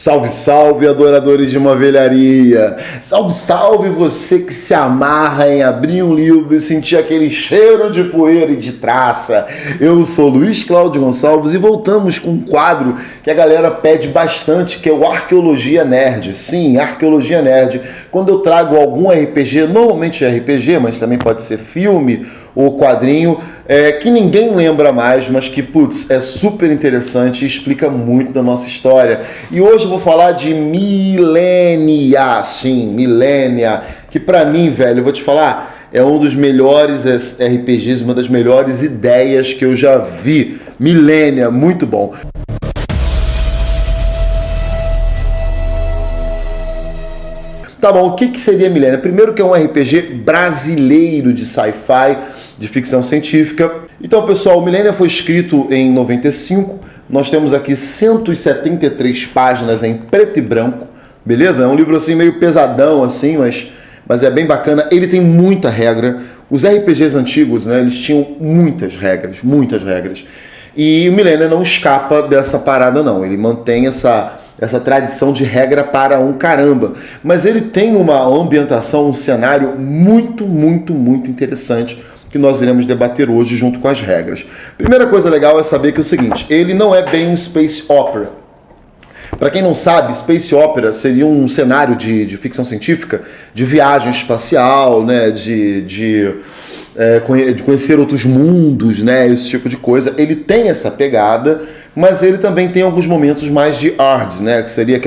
Salve, salve, adoradores de uma velharia! Salve, salve você que se amarra em abrir um livro e sentir aquele cheiro de poeira e de traça. Eu sou Luiz Cláudio Gonçalves e voltamos com um quadro que a galera pede bastante, que é o Arqueologia Nerd. Sim, Arqueologia Nerd. Quando eu trago algum RPG, normalmente é RPG, mas também pode ser filme ou quadrinho, que ninguém lembra mais, mas que, putz, é super interessante e explica muito da nossa história. E hoje eu vou falar de Millennia, sim, Millennia, que pra mim, velho, eu vou te falar, é um dos melhores RPGs, uma das melhores ideias que eu já vi. Millennia, muito bom. Tá bom, o que seria Millennia? Primeiro que é um RPG brasileiro de sci-fi, de ficção científica. Então, pessoal, o Millennia foi escrito em 95. Nós temos aqui 173 páginas em preto e branco, beleza? É um livro assim meio pesadão, assim, mas é bem bacana. Ele tem muita regra. Os RPGs antigos, né, eles tinham muitas regras, muitas regras. E o Millennia não escapa dessa parada, não. Ele mantém essa tradição de regra para um caramba. Mas ele tem uma ambientação, um cenário muito, muito, muito interessante que nós iremos debater hoje junto com as regras. Primeira coisa legal é saber que é o seguinte, ele não é bem um space opera. Para quem não sabe, space opera seria um cenário de ficção científica, de viagem espacial, né, de conhecer outros mundos, né, esse tipo de coisa. Ele tem essa pegada, mas ele também tem alguns momentos mais de art, né, que seria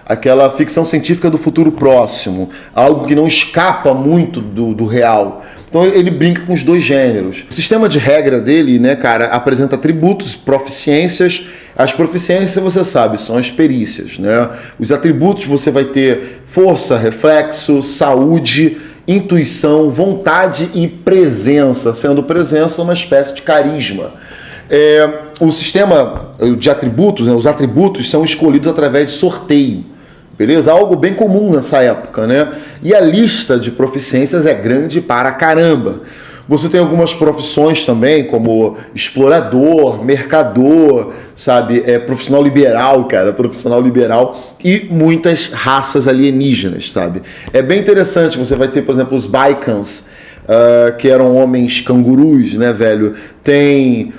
aquela ficção científica do futuro próximo, algo que não escapa muito do real. Então ele brinca com os dois gêneros. O sistema de regra dele, né, cara, apresenta atributos, proficiências. As proficiências, você sabe, são as perícias, né? Os atributos você vai ter força, reflexo, saúde, intuição, vontade e presença, sendo presença uma espécie de carisma. O sistema de atributos, né, os atributos são escolhidos através de sorteio, beleza? Algo bem comum nessa época, né? E a lista de proficiências é grande para caramba. Você tem algumas profissões também, como explorador, mercador, sabe? Profissional liberal, cara, profissional liberal, e muitas raças alienígenas, sabe? É bem interessante, você vai ter, por exemplo, os Baikans, que eram homens cangurus, né, velho? Tem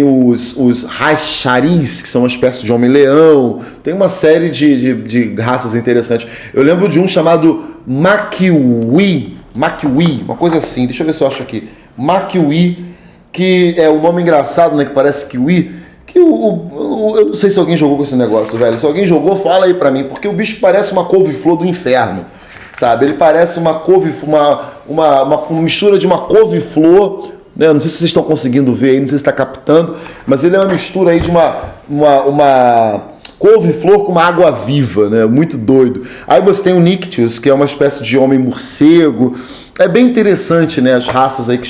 os Hacharis, que são uma espécie de homem-leão. Tem uma série de raças interessantes. Eu lembro de um chamado Makiwi, uma coisa assim, deixa eu ver se eu acho aqui. Makiwi, que é um nome engraçado, né, que parece kiwi, que eu não sei se alguém jogou com esse negócio, velho. Se alguém jogou, fala aí pra mim, porque o bicho parece uma couve-flor do inferno, sabe? Ele parece uma mistura de uma couve-flor, né? Não sei se vocês estão conseguindo ver aí, não sei se está captando, mas ele é uma mistura aí de uma couve-flor com uma água viva, né? Muito doido. Aí você tem o Nictius, que é uma espécie de homem-morcego. É bem interessante, né? As raças aí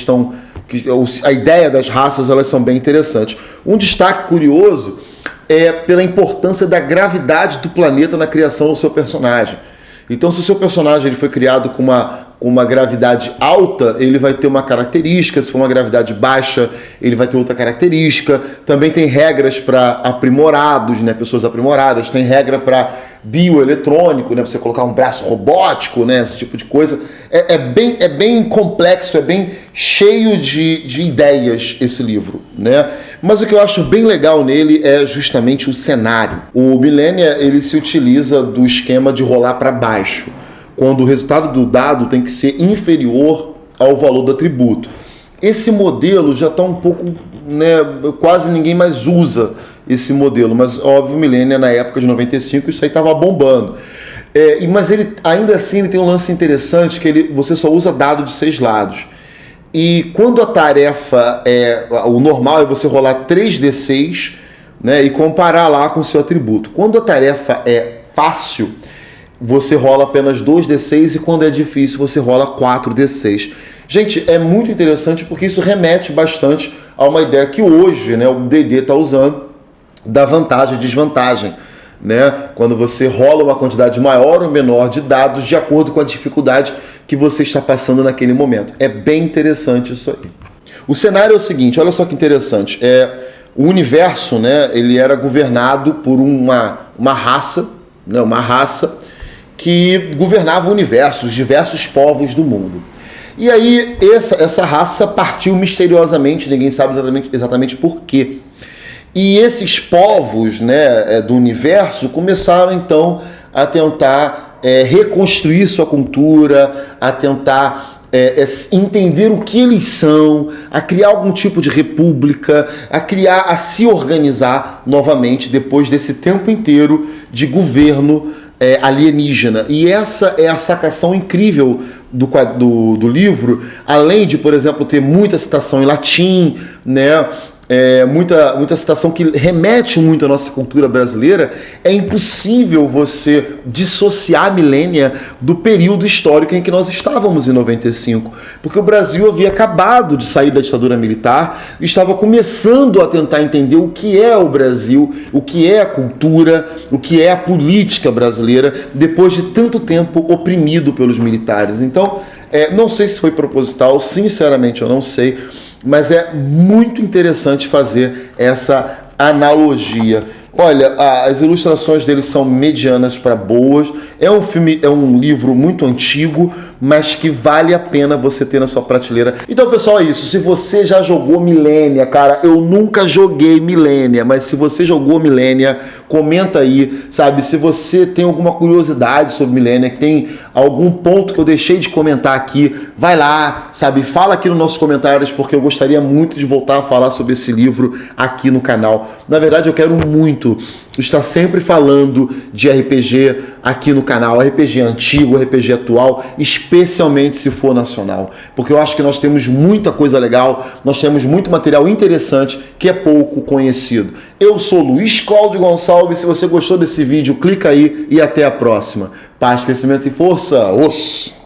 a ideia das raças, elas são bem interessantes. Um destaque curioso é pela importância da gravidade do planeta na criação do seu personagem. Então, se o seu personagem ele foi criado com uma gravidade alta, ele vai ter uma característica. Se for uma gravidade baixa, ele vai ter outra característica. Também tem regras para aprimorados, né? Pessoas aprimoradas. Tem regra para bioeletrônico, né? Pra você colocar um braço robótico, né? Esse tipo de coisa. É bem complexo, é bem cheio de ideias esse livro, né? Mas o que eu acho bem legal nele é justamente o cenário. O Millennia, ele se utiliza do esquema de rolar para baixo, quando o resultado do dado tem que ser inferior ao valor do atributo. Esse modelo já está um pouco, né, quase ninguém mais usa esse modelo, mas óbvio, Millennia na época de 95 isso aí estava bombando. Mas ele ainda assim ele tem um lance interessante que você só usa dado de 6 lados. E quando a tarefa o normal é você rolar 3d6, né, e comparar lá com o seu atributo. Quando a tarefa é fácil, você rola apenas 2d6 e quando é difícil você rola 4d6. Gente, é muito interessante porque isso remete bastante a uma ideia que hoje, né, o D&D está usando da vantagem e desvantagem, né? Quando você rola uma quantidade maior ou menor de dados de acordo com a dificuldade que você está passando naquele momento. É bem interessante isso aí. O cenário é o seguinte, olha só que interessante. O universo, né, ele era governado por uma raça, né, uma raça que governava o universo, os diversos povos do mundo. E aí essa raça partiu misteriosamente, ninguém sabe exatamente por quê. E esses povos, né, do universo começaram então a tentar reconstruir sua cultura, a tentar entender o que eles são, a criar algum tipo de república, a se organizar novamente depois desse tempo inteiro de governo alienígena. E essa é a sacação incrível do livro, além de, por exemplo, ter muita citação em latim, né? Muita citação que remete muito à nossa cultura brasileira. É impossível você dissociar a Milênia do período histórico em que nós estávamos em 95, porque o Brasil havia acabado de sair da ditadura militar e estava começando a tentar entender o que é o Brasil, o que é a cultura, o que é a política brasileira, depois de tanto tempo oprimido pelos militares. Então, não sei se foi proposital, sinceramente eu não sei, mas é muito interessante fazer essa analogia. Olha, as ilustrações dele são medianas para boas. É um livro muito antigo, mas que vale a pena você ter na sua prateleira. Então, pessoal, é isso. Se você já jogou Milênia, cara, eu nunca joguei Milênia, mas se você jogou Milênia, comenta aí, sabe? Se você tem alguma curiosidade sobre Milênia, que tem algum ponto que eu deixei de comentar aqui, vai lá, sabe? Fala aqui nos nossos comentários, porque eu gostaria muito de voltar a falar sobre esse livro aqui no canal. Na verdade, eu quero muito estar sempre falando de RPG aqui no canal, RPG antigo, RPG atual, especialmente se for nacional, porque eu acho que nós temos muita coisa legal, nós temos muito material interessante que é pouco conhecido. Eu sou Luiz Cláudio Gonçalves, se você gostou desse vídeo, clica aí e até a próxima. Paz, crescimento e força, os!